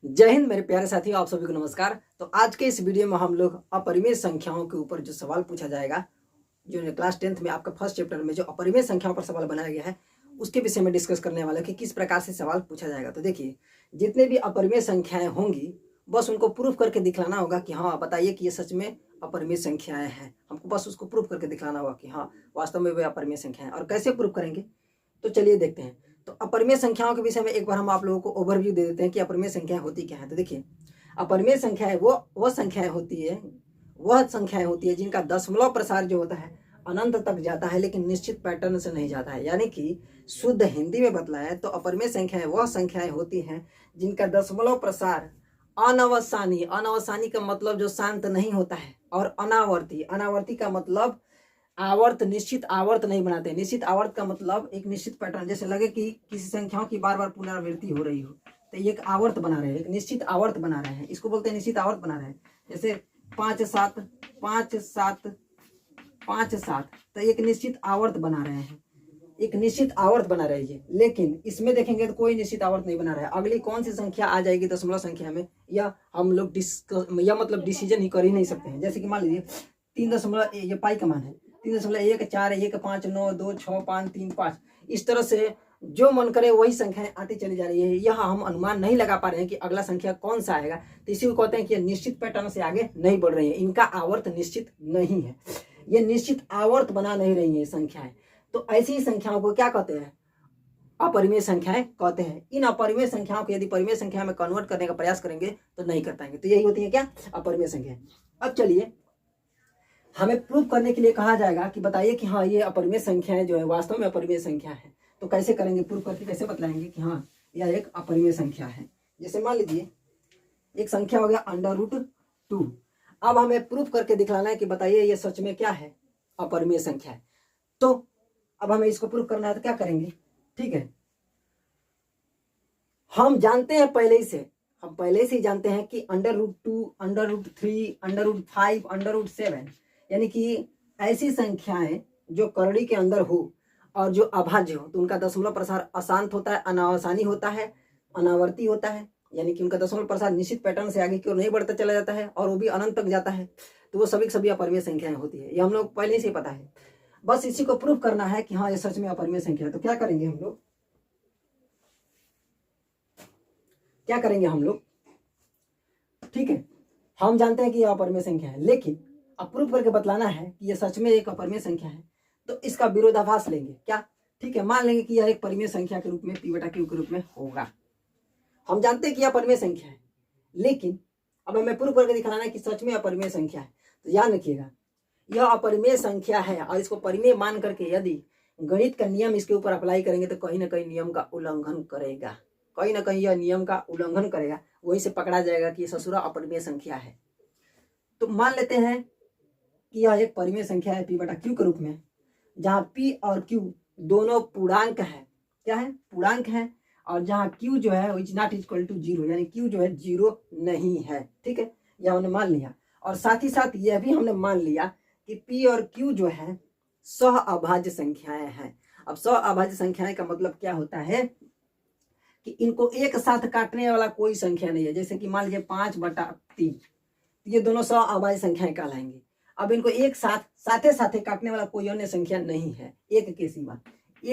जय हिंद मेरे प्यारे साथियों, आप सभी को नमस्कार। तो आज के इस वीडियो में हम लोग अपरिमेय संख्याओं के ऊपर जो सवाल पूछा जाएगा, जो क्लास 10th में आपका फर्स्ट चैप्टर में जो अपरिमेय संख्याओं पर सवाल बनाया गया है, उसके विषय में डिस्कस करने वाले कि किस प्रकार से सवाल पूछा जाएगा। तो देखिए, जितने भी अपरिमेय संख्याएं होंगी बस उनको प्रूफ करके दिखलाना होगा कि हाँ बताइए कि ये सच में अपरिमेय संख्याएं हैं। हमको बस उसको प्रूफ करके दिखलाना होगा कि हाँ वास्तव में वे अपरिमेय संख्याएं। और कैसे प्रूफ करेंगे, तो चलिए देखते हैं। तो अपरिमेय संख्याओं के विषय में एक बार हम आप लोगों को ओवरव्यू दे देते हैं कि अपरिमेय संख्याएं होती क्या है। तो देखिए, अपरिमेय संख्याएं वह संख्याएं होती है जिनका दशमलव प्रसार जो होता है अनंत तक जाता है, लेकिन निश्चित पैटर्न से नहीं जाता है। यानी कि शुद्ध हिंदी में बतलाएं तो अपरिमेय संख्याएं वह संख्याएं होती हैं जिनका दशमलव प्रसार अनावसानी का मतलब जो शांत नहीं होता है, और अनावर्ती का मतलब आवर्त, निश्चित आवर्त नहीं बनाते। निश्चित आवर्त का मतलब एक निश्चित पैटर्न, जैसे लगे कि किसी संख्याओं की बार बार पुनरावृत्ति हो रही हो तो ये एक आवर्त बना रहे हैं, एक निश्चित आवर्त बना रहे हैं, इसको बोलते हैं निश्चित आवर्त बना रहे हैं। जैसे 5 7 5 7 5 7, तो एक निश्चित आवर्त बना रहे हैं, एक निश्चित आवर्त बना रही है। लेकिन इसमें देखेंगे तो कोई निश्चित आवर्त नहीं बना रहा है। अगली कौन सी संख्या आ जाएगी दशमलव संख्या में, या हम लोग डिसीजन ही कर ही नहीं सकते हैं। जैसे कि मान लीजिए 3 ये पाई का मान है 3.1 4 1 5 9 2 6 5 3 5। इस तरह से जो मन करे वही संख्याएं आती चली जा रही है। यह हम अनुमान नहीं लगा पा रहे हैं कि अगला संख्या कौन सा आएगा। तो इसी को कहते हैं कि ये निश्चित पैटर्न से आगे नहीं बढ़ रही है, इनका आवर्त निश्चित नहीं है, ये निश्चित आवर्त बना नहीं रही है संख्याएं। तो ऐसी ही संख्याओं को क्या कहते हैं, अपरिमेय संख्याएं कहते हैं। इन अपरिमेय संख्याओं को यदि परिमेय संख्या में कन्वर्ट करने का प्रयास करेंगे तो नहीं कर पाएंगे। तो यही होती है क्या, अपरिमेय संख्याएं। अब चलिए, हमें प्रूफ करने के लिए कहा जाएगा कि बताइए कि हाँ ये अपरिमेय संख्याएं जो है वास्तव में अपरिमेय संख्या है। तो कैसे करेंगे, प्रूफ करके कैसे बतलाएंगे कि हाँ यह एक अपरिमेय संख्या है। जैसे मान लीजिए एक संख्या हो गया √2। अब हमें प्रूफ करके दिखलाना है कि बताइए ये सच में क्या है, अपरिमेय संख्या है। तो अब हमें इसको प्रूफ करना है तो क्या करेंगे, ठीक है। हम जानते हैं पहले से ही जानते हैं कि √2 √3 √5 √7, यानी कि ऐसी संख्याएं जो करड़ी के अंदर हो और जो अभाज्य हो तो उनका दशमलव प्रसार अशांत होता है, अनावसानी होता है, अनावर्ती होता है। यानी कि उनका दशमलव प्रसार निश्चित पैटर्न से आगे की ओर नहीं बढ़ता चला जाता है और वो भी अनंत तक जाता है। तो वो सभी अपरिमेय संख्याएं होती है, ये हम लोग पहले से ही पता है। बस इसी को प्रूफ करना है कि हाँ ये सच में अपरिमेय संख्या है। तो क्या करेंगे हम लोग, ठीक है। हम जानते हैं कि यह अपरिमेय संख्या है, लेकिन अब प्रूफ करके बतलाना है कि यह सच में एक अपरिमेय संख्या है। तो इसका विरोधाभास लेंगे क्या, ठीक है। मान लेंगे कि यह एक परिमेय संख्या के रूप में P/Q के रूप में होगा। हम जानते हैं कि यह परिमेय संख्या है, लेकिन अब हमें प्रूफ करके दिखाना है कि सच में अपरिमेय संख्या है। तो याद रखिएगा, यह अपरिमेय संख्या है और इसको परिमेय मान करके यदि गणित का नियम इसके ऊपर अप्लाई करेंगे तो कहीं ना कहीं नियम का उल्लंघन करेगा, कहीं ना कहीं यह नियम का उल्लंघन करेगा, वहीं से पकड़ा जाएगा कि ससुरा अपरिमेय संख्या है। तो मान लेते हैं कि यह एक परिमेय संख्या है P/Q के रूप में, जहां P और Q दोनों पूर्णांक है, क्या है, पूर्णांक है। और जहां Q जो है इज नॉट इक्वल टू 0, यानी Q जो है 0 नहीं है, ठीक है। यह हमने मान लिया। और साथ ही साथ यह भी हमने मान लिया कि P और Q जो है सह अभाज्य संख्याएं हैं। अब सह अभाज्य संख्याएं का मतलब क्या होता है कि इनको एक साथ काटने वाला कोई संख्या नहीं है। जैसे कि मान लीजिए 5/3, ये दोनों सह अभाज्य संख्याएं कहलाएंगी। अब इनको एक साथे काटने वाला कोई अन्य संख्या नहीं है, एक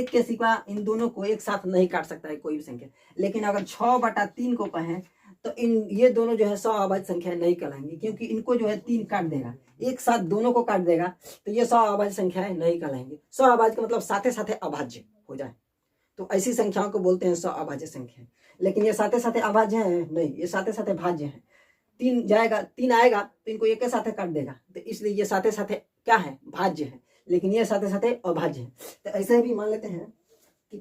के सिवा इन दोनों को एक साथ नहीं काट सकता है कोई भी संख्या। लेकिन अगर 6/3 को कहें तो ये दोनों जो है सह अभाज्य संख्या नहीं कहलाएंगी, क्योंकि इनको जो है 3 काट देगा, एक साथ दोनों को काट देगा, तो ये सह अभाज्य संख्याएं नहीं कहलाएंगी। सह अभाज्य का मतलब साथे अभाज्य हो जाए, तो ऐसी संख्याओं को बोलते हैं सह अभाज्य संख्या। लेकिन ये साथे अभाज्य है नहीं, ये साथे भाज्य है। 3 आएगा तो इनको एक साथ काट देगा, तो इसलिए ये साथे क्या है, भाज्य है, लेकिन ये साथे अभाज्य है। तो ऐसे भी मान लेते हैं कि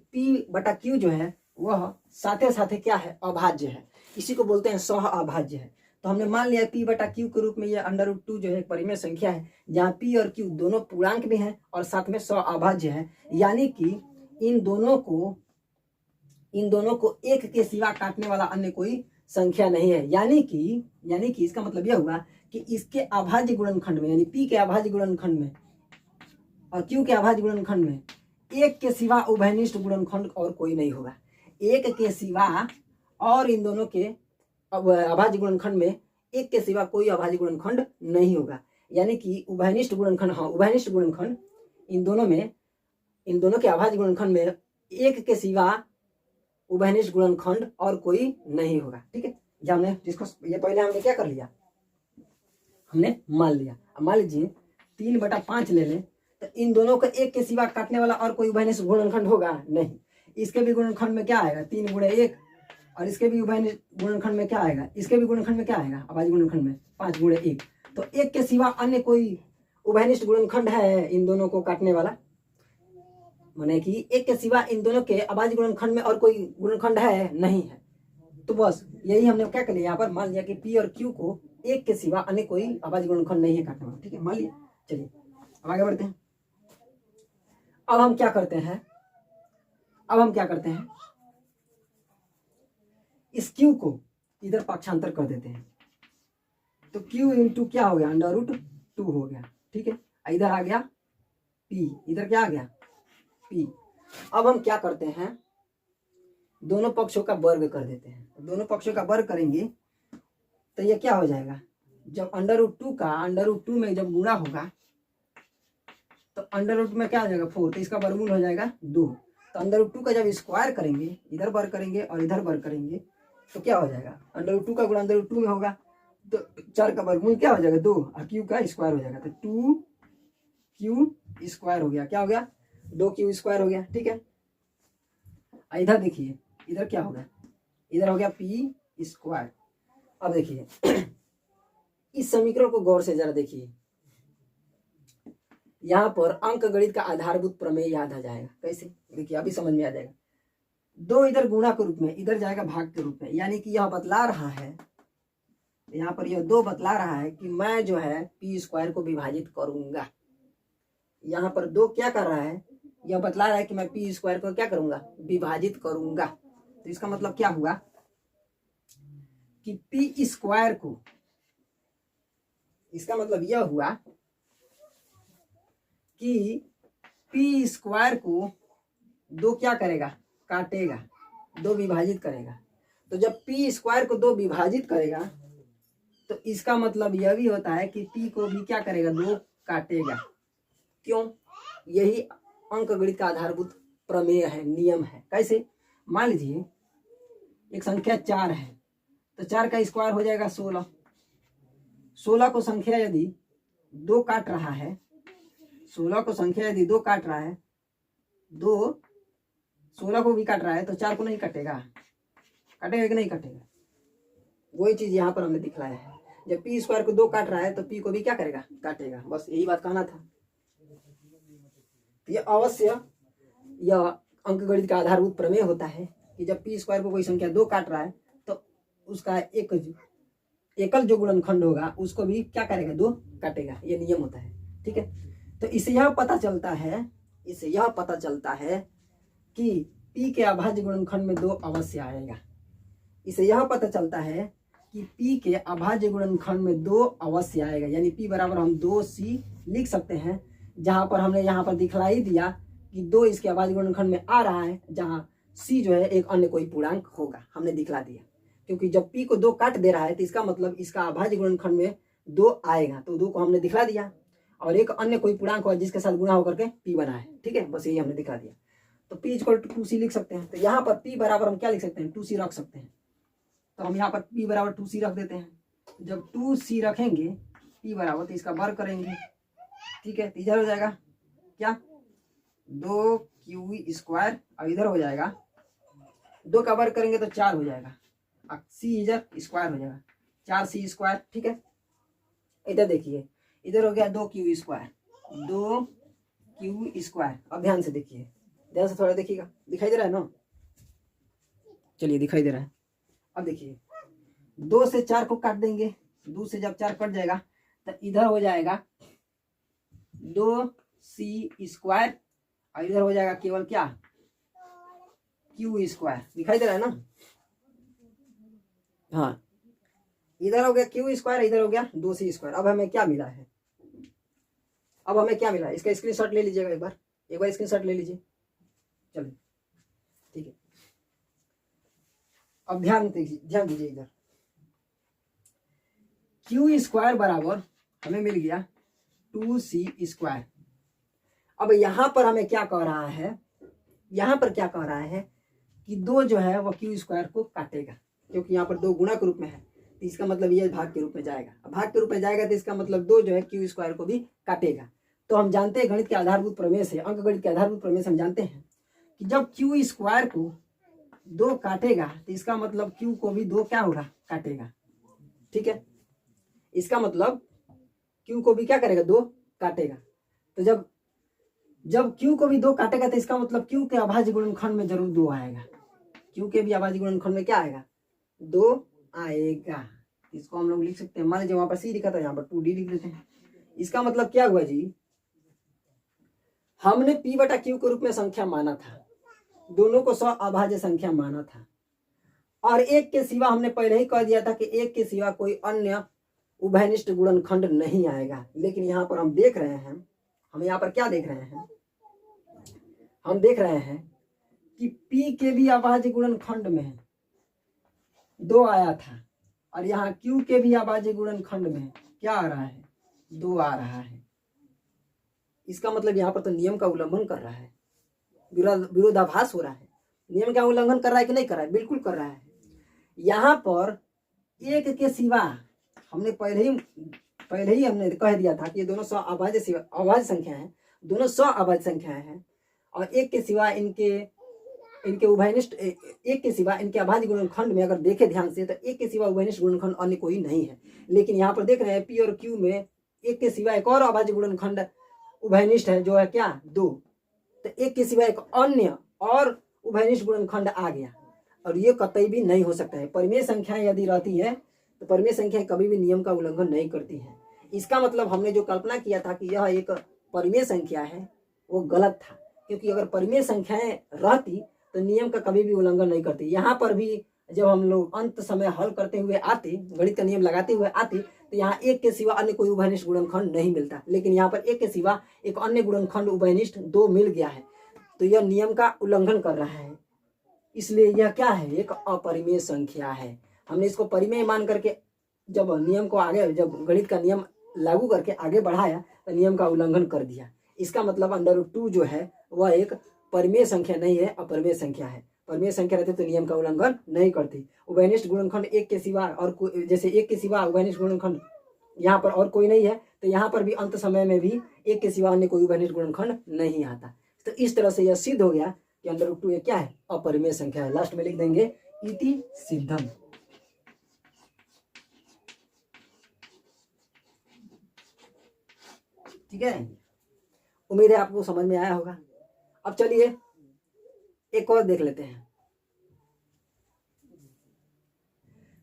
P/Q जो है वह साथे क्या है, अभाज्य है, इसी को बोलते हैं सह अभाज्य है। तो हमने मान लिया P/Q के रूप में ये √2 जो है एक परिमेय संख्या है, जहाँ P और Q दोनों पूर्णांक भी हैं और साथ में सह अभाज्य है। यानी कि इन दोनों को एक के सिवा काटने वाला अन्य कोई संख्या नहीं है। यानी कि इसका मतलब यह हुआ कि इसके अभाज्य गुणनखंड में, यानी P के अभाज्य गुणनखंड में और Q के अभाज्य गुणनखंड में एक के सिवा उभयनिष्ठ गुणनखंड और कोई नहीं होगा। एक के सिवा और इन दोनों के अब अभाज्य गुणनखंड में एक के सिवा कोई अभाज्य गुणनखंड नहीं होगा, यानी कि उभयनिष्ठ गुणनखंड, हाँ उभयनिष्ठ गुणनखंड, इन दोनों के अभाज्य गुणनखंड में एक के सिवा उभयनिष्ठ गुणनखंड और कोई नहीं होगा। ठीक है, जब हमने जिसको ये पहले हमने क्या कर लिया, हमने मान लिया। अब मान लीजिए 3/5 ले लें तो इन दोनों का एक के सिवा काटने वाला और कोई उभयनिष्ठ गुणनखंड होगा नहीं। इसके भी गुणनखंड में क्या आएगा 3 × 1, और इसके भी उभयनिष्ठ गुणनखंड में क्या आएगा, इसके भी गुणनखंड में क्या आएगा अभाज्य गुणनखंड में 5 × 1। तो एक के सिवा अन्य कोई उभयनिष्ठ गुणनखंड है इन दोनों को काटने वाला, माने कि एक के सिवा इन दोनों के अभाज्य गुणनखंड में और कोई गुणनखंड है नहीं है। तो बस यही हमने क्या कर लिया, यहाँ पर मान लिया कि P और Q को एक के सिवा अन्य कोई अभाज्य गुणनखंड नहीं है काटने वाला। ठीक है, मान लिया। चलिए अब आगे बढ़ते हैं। अब हम क्या करते हैं, इस Q को इधर पक्षांतर कर देते हैं। तो Q इंटू क्या हो गया, √2 हो गया। ठीक है, इधर आ गया P, इधर क्या आ गया P। अब हम क्या करते हैं, दोनों पक्षों का वर्ग कर देते हैं। दोनों पक्षों का वर्ग करेंगे तो ये क्या हो जाएगा, जब √2 का √2 में जब गुणा होगा तो √2 में क्या आ जाएगा 4, तो इसका वर्गमूल हो जाएगा 2। तो √2 का जब स्क्वायर करेंगे, इधर वर्ग करेंगे और इधर वर्ग करेंगे तो क्या हो जाएगा, √2 का गुणा √2 में होगा तो 4 का वर्गमूल क्या हो जाएगा 2, और Q का स्क्वायर हो जाएगा तो 2Q स्क्वायर हो गया। क्या हो गया, 2Q स्क्वायर हो गया। ठीक है, इधर देखिए, इधर क्या होगा, इधर हो गया P स्क्वायर। अब देखिए इस समीकरण को गौर से जरा देखिए, यहाँ पर अंक गणित का आधारभूत प्रमेय याद आ जाएगा। कैसे, देखिए अभी समझ में आ जाएगा। 2 इधर गुणा के रूप में, इधर जाएगा भाग के रूप में, यानी कि यह बतला रहा है, यहाँ पर यह 2 बतला रहा है कि मैं जो है P स्क्वायर को विभाजित करूंगा। यहाँ पर 2 क्या कर रहा है, यह बतला रहा है कि मैं P स्क्वायर को क्या करूंगा, विभाजित करूंगा। तो इसका मतलब क्या हुआ कि P स्क्वायर को, इसका मतलब यह हुआ कि P स्क्वायर को 2 क्या करेगा, काटेगा, 2 विभाजित करेगा। तो जब P स्क्वायर को 2 विभाजित करेगा तो इसका मतलब यह भी होता है कि P को भी क्या करेगा, 2 काटेगा। क्यों, यही अंक गणित का आधारभूत प्रमेय है, नियम है। कैसे, मान लीजिए एक संख्या 4 है तो 4 का स्क्वायर हो जाएगा 16। 16 को संख्या यदि 2 काट रहा है, 16 को संख्या यदि 2 काट रहा है, 2 16 को भी काट रहा है तो 4 को नहीं काटेगा, काटेगा कि नहीं काटेगा। वही चीज यहाँ पर हमने दिखलाया है, जब P स्क्वायर को 2 काट रहा है तो P को भी क्या करेगा, काटेगा। बस यही बात कहना था। ये अवश्य यह अंक गणित का आधारभूत प्रमेय होता है कि जब P स्क्वायर को कोई संख्या 2 काट रहा है तो उसका एकल जो गुणनखंड होगा उसको भी क्या करेगा, 2 काटेगा। ये नियम होता है। ठीक है, तो इससे यह पता चलता है कि P के अभाज्य गुणनखंड में 2 अवश्य आएगा। इससे यह पता चलता है कि P के अभाज्य गुणनखंड में 2 अवश्य आएगा, यानी P बराबर हम 2C लिख सकते हैं, जहां पर हमने यहाँ पर दिखला ही दिया कि 2 इसके अभाज्य गुणनखंड में आ रहा है, जहां C जो है एक अन्य कोई पूर्णांक होगा, हमने दिखला दिया। क्योंकि जब P को 2 काट दे रहा है तो इसका मतलब इसका अभाज्य गुणनखंड में 2 आएगा, तो 2 को हमने दिखला दिया, और एक अन्य कोई पूर्णांक होगा जिसके साथ गुणा होकर के P बना है। ठीक है, बस यही हमने दिखा दिया। तो P = 2C लिख सकते हैं। तो यहाँ पर P बराबर हम क्या लिख सकते हैं, 2C रख सकते हैं। तो हम यहाँ पर P बराबर 2C रख देते हैं। जब 2C रखेंगे P बराबर, तो इसका वर्ग करेंगे। ठीक है, तो इधर हो जाएगा क्या, 2Q स्क्वायर, और इधर हो जाएगा 2 का वर्ग करेंगे तो 4 हो जाएगा, C इधर स्क्वायर हो जाएगा, 4C स्क्वायर। ठीक है, इधर देखिए, इधर हो गया 2Q स्क्वायर, 2Q स्क्वायर। अब ध्यान से देखिए, ध्यान से थोड़ा देखिएगा, दिखाई दे रहा है ना, चलिए दिखाई दे रहा है। अब देखिए 2 से 4 को काट देंगे, 2 से जब 4 कट जाएगा तो इधर हो जाएगा 2C स्क्वायर, और इधर हो जाएगा केवल क्या, Q स्क्वायर। दिखाई दे रहा है ना, हाँ, इधर हो गया Q स्क्वायर, इधर हो गया 2C स्क्वायर। अब हमें क्या मिला है, इसका स्क्रीनशॉट ले लीजिएगा, एक बार स्क्रीनशॉट ले लीजिए। चलिए ठीक है, अब ध्यान दीजिए इधर, क्यू स्क्वायर बराबर हमें मिल गया 2c²। अब यहाँ पर हमें क्या कह रहा है, यहाँ पर क्या कह रहा है कि 2 जो है वह क्यू स्क्वायर को काटेगा, क्योंकि यहाँ पर 2 गुणा के रूप में है, तो इसका मतलब ये भाग के रूप में जाएगा। अब भाग के रूप में जाएगा तो इसका मतलब 2 जो है क्यू स्क्वायर को भी काटेगा। तो हम जानते हैं गणित के आधारभूत प्रमेय से, अंक गणित के आधारभूत प्रमेय से हम जानते हैं कि जब क्यू स्क्वायर को 2 काटेगा तो इसका मतलब क्यू को भी 2 क्या होगा, काटेगा। ठीक है, इसका मतलब क्यू को भी क्या करेगा, 2 काटेगा। तो जब क्यू को भी 2 काटेगा तो इसका मतलब क्यू के अभाज्य गुणनखंड में जरूर 2 आएगा। क्यू के भी अभाज्य गुणनखंड में क्या आएगा, 2 आएगा। इसको हम लोग लिख सकते हैं, मान लीजिए वहां पर सी लिखा था, यहाँ पर 2d लिख लेते हैं। इसका मतलब क्या हुआ जी, हमने p बटा क्यू के रूप में संख्या माना था, दोनों को अभाज्य संख्या माना था, और एक के सिवा हमने पहले ही कह दिया था कि एक के सिवा कोई अन्य उभयनिष्ठ गुणनखंड नहीं आएगा। लेकिन यहाँ पर हम देख रहे हैं, हम यहाँ पर क्या देख रहे हैं, हम देख रहे हैं कि p के भी अभाज्य गुणनखंड में 2 आया था, और यहाँ q के भी अभाज्य गुणनखंड में क्या आ रहा है, 2 आ रहा है। इसका मतलब यहाँ पर तो नियम का उल्लंघन कर रहा है, विरोधाभास हो रहा है। नियम का उल्लंघन कर रहा है कि नहीं कर रहा है, बिल्कुल कर रहा है। यहाँ पर एक के सिवा हमने पहले ही हमने कह दिया था कि ये दोनों अभाज्य संख्या है, दोनों अभाज्य संख्याएं हैं, और एक के सिवा इनके उभयनिष्ठ, एक के सिवा इनके अभाज्य गुणनखंड में अगर देखें ध्यान से तो एक के सिवा उभयनिष्ठ गुणनखंड अन्य कोई नहीं है। लेकिन यहाँ पर देख रहे हैं p और q में एक के सिवा एक और अभाज्य गुणनखंड उभयनिष्ठ है, जो है क्या, 2। तो एक के सिवा एक अन्य और उभयनिष्ठ गुणनखंड आ गया, और ये कतई भी नहीं हो सकता है। परिमेय संख्याएं यदि रहती है तो परिमेय संख्याएं कभी भी नियम का उल्लंघन नहीं करती हैं। इसका मतलब हमने जो कल्पना किया था कि यह एक परिमेय संख्या है, वो गलत था, क्योंकि अगर परिमेय संख्याएं रहती तो नियम का कभी भी उल्लंघन नहीं करती। यहाँ पर भी जब हम लोग अंत समय हल करते हुए आते, गणित का नियम लगाते हुए आते, तो यहाँ एक के सिवा अन्य कोई उभयनिष्ठ गुणनखंड नहीं मिलता। लेकिन यहाँ पर एक के सिवा एक अन्य गुणनखंड उभयनिष्ठ 2 मिल गया है, तो यह नियम का उल्लंघन कर रहा है। इसलिए यह क्या है, एक अपरिमेय संख्या है। हमने इसको परिमेय मान करके जब नियम को आगे, जब गणित का नियम लागू करके आगे बढ़ाया तो नियम का उल्लंघन कर दिया। इसका मतलब √2 जो है वह एक परिमेय संख्या नहीं है, अपरिमेय संख्या है। परिमेय संख्या रहती तो नियम का उल्लंघन नहीं करती। उभयनिष्ठ गुणनखंड एक के सिवा और जैसे एक के सिवा उभयनिष्ठ गुणनखंड यहाँ पर और कोई नहीं है, तो यहाँ पर भी अंत समय में भी एक के सिवा अन्य कोई उभयनिष्ठ गुणनखंड नहीं आता। तो इस तरह से यह सिद्ध हो गया कि √2 ये क्या है, अपरिमेय संख्या है। लास्ट में लिख देंगे इति सिद्धम। ठीक है, उम्मीद है आपको समझ में आया होगा। अब चलिए एक और देख लेते हैं।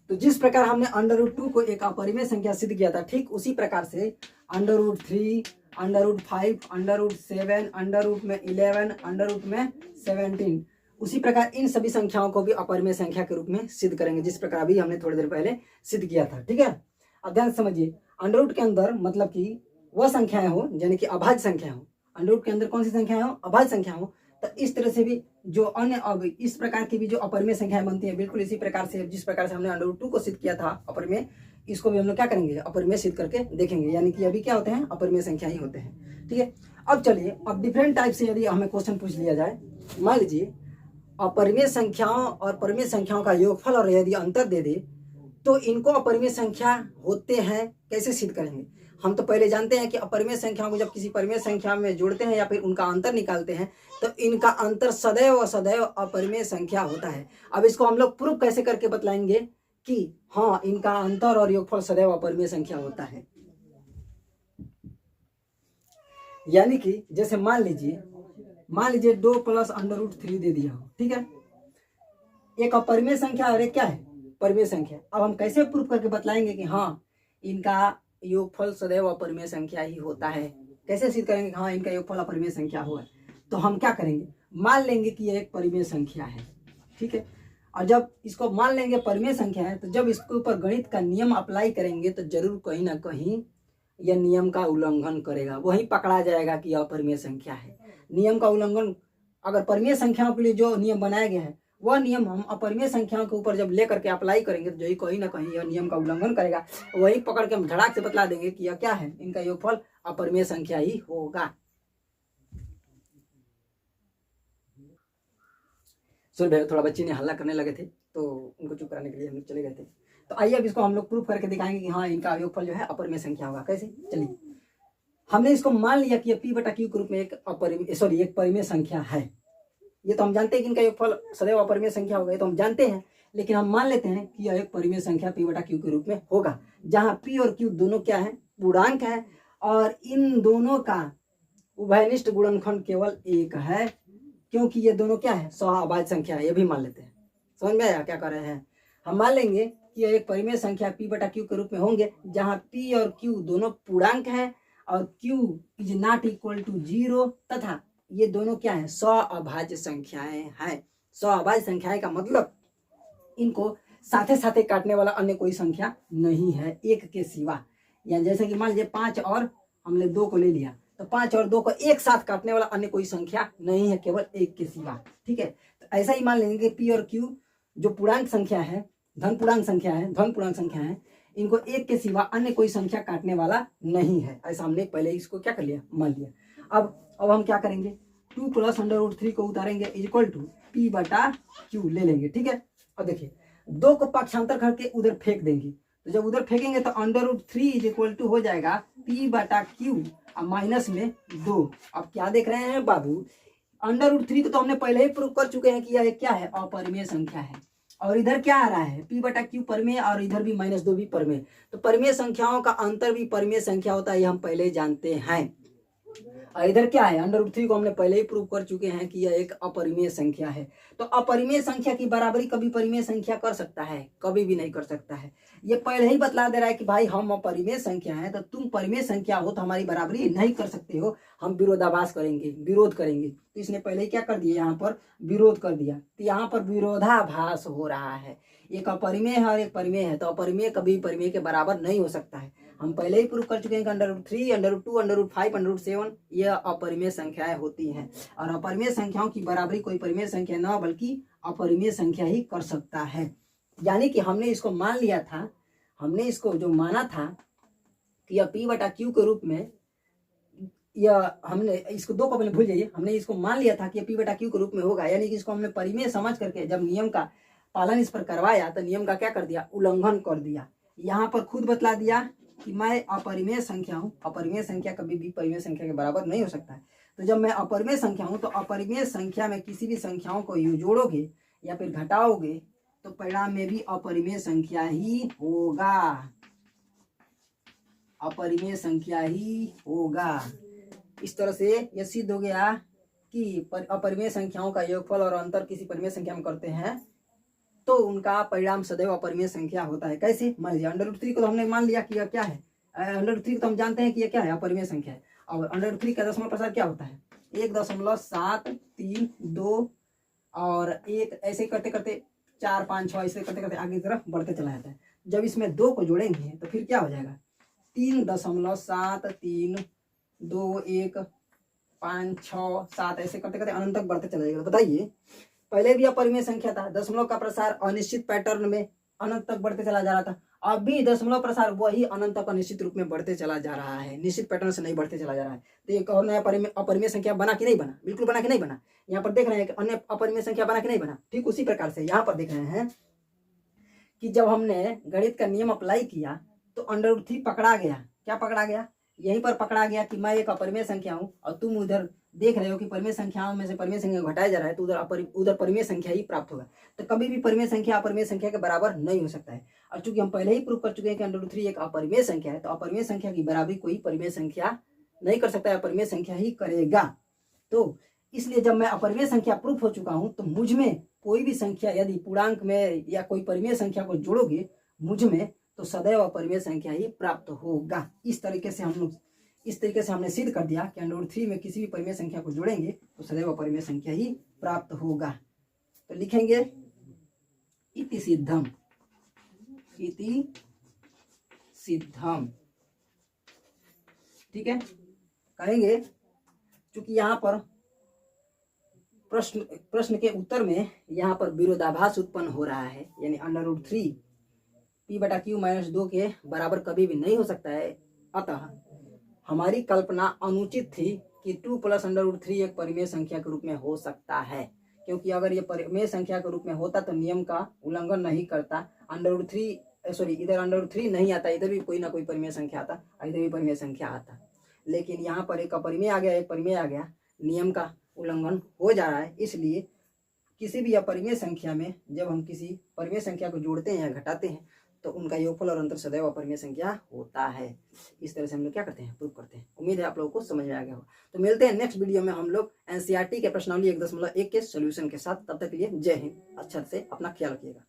तो जिस प्रकार हमने √2 को एक अपरिमेय संख्या सिद्ध किया था, ठीक उसी प्रकार से √3, √5, √7, √11, √17, उसी प्रकार इन सभी संख्याओं को भी अपरिमेय संख्या के रूप में सिद्ध करेंगे, जिस प्रकार अभी हमने थोड़ी देर पहले सिद्ध किया था। ठीक है, अब ध्यान समझिए, √ के अंदर मतलब कि वह संख्याएं हो यानी कि अभाज्य संख्या हो। √ के अंदर कौन सी संख्याएं हो, अभाज्य संख्या हो। तो इस तरह से भी जो अन्य अब इस प्रकार की भी जो अपरिमेय संख्याएं बनती है, बिल्कुल इसी प्रकार से जिस प्रकार से हमने √2 को सिद्ध किया था अपरिमेय, इसको भी हम लोग क्या करेंगे, अपरिमेय सिद्ध करके देखेंगे। यानी कि अभी क्या होते हैं, अपरिमेय संख्या ही होते हैं। ठीक है, अब चलिए, अब डिफरेंट टाइप से यदि हमें क्वेश्चन पूछ लिया जाए, मान लीजिए अपरिमेय संख्याओं और परिमेय संख्याओं का योगफल और यदि अंतर दे दे तो इनको अपरिमेय संख्या होते हैं, कैसे सिद्ध करेंगे। हम तो पहले जानते हैं कि अपरिमेय संख्याओं को जब किसी परिमेय संख्या में जोड़ते हैं या फिर उनका अंतर निकालते हैं तो इनका अंतर सदैव अपरिमेय संख्या होता है। अब इसको हम लोग प्रूफ कैसे करके बतलाएंगे कि हाँ, इनका अंतर और योगफल सदैव अपरिमेय संख्या होता है। यानी कि जैसे मान लीजिए 2 + √3 दे दिया हो, ठीक है, एक अपरिमेय संख्या और एक क्या है, परिमेय संख्या। अब हम कैसे प्रूफ करके बतलाएंगे कि हाँ, इनका योगफल सदैव अपरिमेय संख्या ही होता है। कैसे सिद्ध करेंगे कि हाँ, इनका योगफल अपरिमेय संख्या हुआ है। तो हम क्या करेंगे, मान लेंगे कि यह एक परिमेय संख्या है। ठीक है, और जब इसको मान लेंगे परिमेय संख्या है, तो जब इसके ऊपर गणित का नियम अप्लाई करेंगे तो जरूर कहीं ना कहीं यह नियम का उल्लंघन करेगा, वही पकड़ा जाएगा कि यह परिमेय संख्या है। नियम का उल्लंघन, अगर परिमेय संख्याओं के लिए जो नियम बनाया गया है वह नियम हम अपरिमेय संख्याओं के ऊपर जब लेकर के अप्लाई करेंगे तो जो कहीं ना कहीं यह नियम का उल्लंघन करेगा, वही पकड़ के हम धड़ाक से बतला देंगे कि यह क्या है, इनका योगफल अपरिमेय संख्या ही होगा। सुन भैया, थोड़ा बच्चे ने हल्ला करने लगे थे तो उनको चुप कराने के लिए हम लोग चले गए थे। तो आइए अब इसको हम लोग प्रूफ करके दिखाएंगे कि हाँ इनका योगफल जो है अपरिमेय संख्या होगा। कैसे? चलिए, हमने इसको मान लिया कि P बटा Q के रूप में एक परिमेय संख्या है। ये तो हम जानते हैं कि इनका योगफल सदैव अपरिमेय संख्या होगा, ये तो हम जानते हैं, लेकिन हम मान लेते हैं कि यह एक परिमेय संख्या P बटा Q के रूप में होगा, जहां P और Q दोनों क्या है, पूर्णांक है, और इन दोनों का उभयनिष्ठ गुणनखंड केवल एक है, क्योंकि ये दोनों क्या है, सहअभाज्य संख्या है। ये भी मान लेते हैं। समझ में आया क्या कर रहे हैं? हम मान लेंगे कि यह एक परिमेय संख्या P बटा Q के रूप में होंगे, जहां P और Q दोनों पूर्णांक है और Q is not equal to 0, तथा ये दोनों क्या है, सहअभाज्य संख्याएं हैं। सहअभाज्य संख्याएं का मतलब इनको साथे साथे काटने वाला अन्य कोई संख्या नहीं है एक के सिवा। या जैसे कि मान लीजिए 5 और हमने 2 को ले लिया, तो 5 और 2 को एक साथ काटने वाला अन्य कोई संख्या नहीं है केवल एक के सिवा। ठीक है, तो ऐसा ही मान लेंगे कि P और Q जो पूर्णांक संख्या है, धन पूर्णांक संख्या है, इनको एक के सिवा अन्य कोई संख्या काटने वाला नहीं है। ऐसा हमने पहले इसको क्या कर लिया, मान लिया। अब हम क्या करेंगे, 2 + √3 को उतारेंगे इक्वल टू P बटा Q ले लेंगे। ठीक है, अब देखिए 2 को पक्षांतर करके उधर फेंक देंगे, तो जब उधर फेंकेंगे तो √3 इज इक्वल टू हो जाएगा P बटा Q माइनस में 2। अब क्या देख रहे हैं बाबू, √3 को तो हमने पहले ही प्रूव कर चुके हैं कि यह क्या है, अपरिमेय संख्या है, और इधर क्या आ रहा है, P बटा Q परिमेय, और इधर भी -2 भी परिमेय। तो परिमेय संख्याओं का अंतर भी परिमेय संख्या होता है, ये हम पहले ही जानते हैं। और इधर क्या है, √3 को हमने पहले ही प्रूव कर चुके हैं कि यह एक अपरिमेय संख्या है। तो अपरिमेय संख्या की बराबरी कभी परिमेय संख्या कर सकता है? कभी भी नहीं कर सकता है। ये पहले ही बतला दे रहा है कि भाई हम अपरिमेय संख्या है, तो तुम परिमेय संख्या हो तो हमारी बराबरी नहीं कर सकते हो, हम विरोधाभास करेंगे, विरोध करेंगे। तो इसने पहले ही क्या कर दिया, यहाँ पर विरोध कर दिया। तो यहाँ पर विरोधाभास हो रहा है, एक अपरिमेय है और एक परिमेय है, तो अपरिमेय कभी परिमेय के बराबर नहीं हो सकता है। हम पहले ही प्रूव कर चुके हैं कि √3, √2, √5, √7 ये अपरिमेय संख्याएं होती हैं, और अपरिमेय संख्याओं की बराबरी कोई परिमेय संख्या न बल्कि अपरिमेय संख्या ही कर सकता है। यानी कि हमने इसको मान लिया था, हमने इसको जो माना था कि यह P बटा Q के रूप में, या हमने इसको 2 को पहले भूल जाइए, हमने इसको मान लिया था कि P बटा Q के रूप में होगा, यानी कि इसको हमने परिमेय समझ करके जब नियम का पालन इस पर करवाया तो नियम का क्या कर दिया, उल्लंघन कर दिया। यहाँ पर खुद बतला दिया कि मैं अपरिमेय संख्या हूँ, अपरिमेय संख्या कभी भी परिमेय संख्या के बराबर नहीं हो सकता है। तो जब मैं अपरिमेय संख्या हूँ तो अपरिमेय संख्या में किसी भी संख्याओं को जोड़ोगे या फिर घटाओगे तो परिणाम में भी अपरिमेय संख्या ही होगा, अपरिमेय संख्या ही होगा। इस तरह से यह सिद्ध हो गया कि अपरिमेय संख्याओं का योगफल और अंतर किसी परिमेय संख्या में करते हैं तो उनका परिणाम सदैव अपरिमेय संख्या होता है। कैसे? मान लीजिए √3 को तो हमने मान लिया कि यह क्या है, √3 को तो हम जानते हैं कि यह क्या है, अपरिमेय संख्या है। और √3 का दशमलव प्रसार क्या होता है, 1.732 और 1, ऐसे करते करते 4, 5, 6 ऐसे करते करते आगे की तरफ बढ़ते चला जाता है। जब इसमें 2 को जोड़ेंगे तो फिर क्या हो जाएगा, 3.732 1 5 6 7 ऐसे करते करते अनंत तक बढ़ते चला जाएगा। बताइए, पहले भी अपरिमेय संख्या था, दशमलव का प्रसार अनिश्चित पैटर्न में अनंत तक बढ़ते चला जा रहा था, अब भी दशमलव प्रसार वही अनंत तक अनिश्चित रूप में बढ़ते चला जा रहा है, निश्चित पैटर्न से नहीं बढ़ते चला जा रहा है। तो एक और नया अपरिमेय संख्या बना कि नहीं बना, बिल्कुल बना कि नहीं बना। यहाँ पर देख रहे हैं कि अन्य अपरिमेय संख्या बना कि नहीं बना। ठीक उसी प्रकार से यहाँ पर देख रहे हैं कि जब हमने गणित का नियम अप्लाई किया तो √3 पकड़ा गया। क्या पकड़ा गया? यहीं पर पकड़ा गया कि मैं एक अपरिमेय संख्या हूँ और तुम उधर देख रहे हो कि परिमेय संख्याओं में से परिमेय संख्या घटाया जा रहा है, तो उधर परिमेय संख्या ही प्राप्त होगा। तो कभी भी परिमेय संख्या अपरिमेय संख्या के बराबर नहीं हो सकता है। और चूंकि हम पहले ही प्रूव कर चुके हैं कि √3 एक अपरिमेय संख्या है, तो अपरिमेय संख्या की बराबरी कोई परिमेय संख्या नहीं कर सकता है, अपरिमेय संख्या ही करेगा। तो इसलिए जब मैं अपरिमेय संख्या प्रूफ हो चुका हूं तो मुझ में कोई भी संख्या यदि पूर्णांक में या कोई परिमेय संख्या को जोड़ोगे मुझ में, तो सदैव अपरिमेय संख्या ही प्राप्त होगा। इस तरीके से हमने सिद्ध कर दिया कि √3 में किसी भी परिमेय संख्या को जोड़ेंगे तो सदैव अपरिमेय संख्या ही प्राप्त होगा। तो लिखेंगे इति सिद्धम, इति सिद्धम। ठीक है, कहेंगे चूंकि यहाँ पर प्रश्न के उत्तर में यहाँ पर विरोधाभास उत्पन्न हो रहा है, यानी √3 p/q-2 के बराबर कभी भी नहीं हो सकता है। अतः हमारी कल्पना अनुचित थी कि 2 + √3 एक परिमेय संख्या के रूप में हो सकता है, क्योंकि अगर ये परिमेय संख्या के रूप में होता तो नियम का उल्लंघन नहीं करता। इधर √3 नहीं आता, इधर भी कोई ना कोई परिमेय संख्या आता, इधर भी परिमेय संख्या आता, लेकिन यहाँ पर एक अपरिमेय आ गया, एक परिमेय आ गया, नियम का उल्लंघन हो जा रहा है। इसलिए किसी भी अपरिमेय संख्या में जब हम किसी परिमेय संख्या को जोड़ते हैं या घटाते हैं तो उनका योगफल और अंतर सदैव अपरिमेय संख्या होता है। इस तरह से हम लोग क्या करते हैं, प्रूव करते हैं। उम्मीद है आप लोगों को समझ में आ गया हो। तो मिलते हैं नेक्स्ट वीडियो में हम लोग एनसीईआरटी के प्रश्नावली 1.1 के सॉल्यूशन के साथ। तब तक के लिए जय हिंद। अच्छा से अपना ख्याल रखिएगा।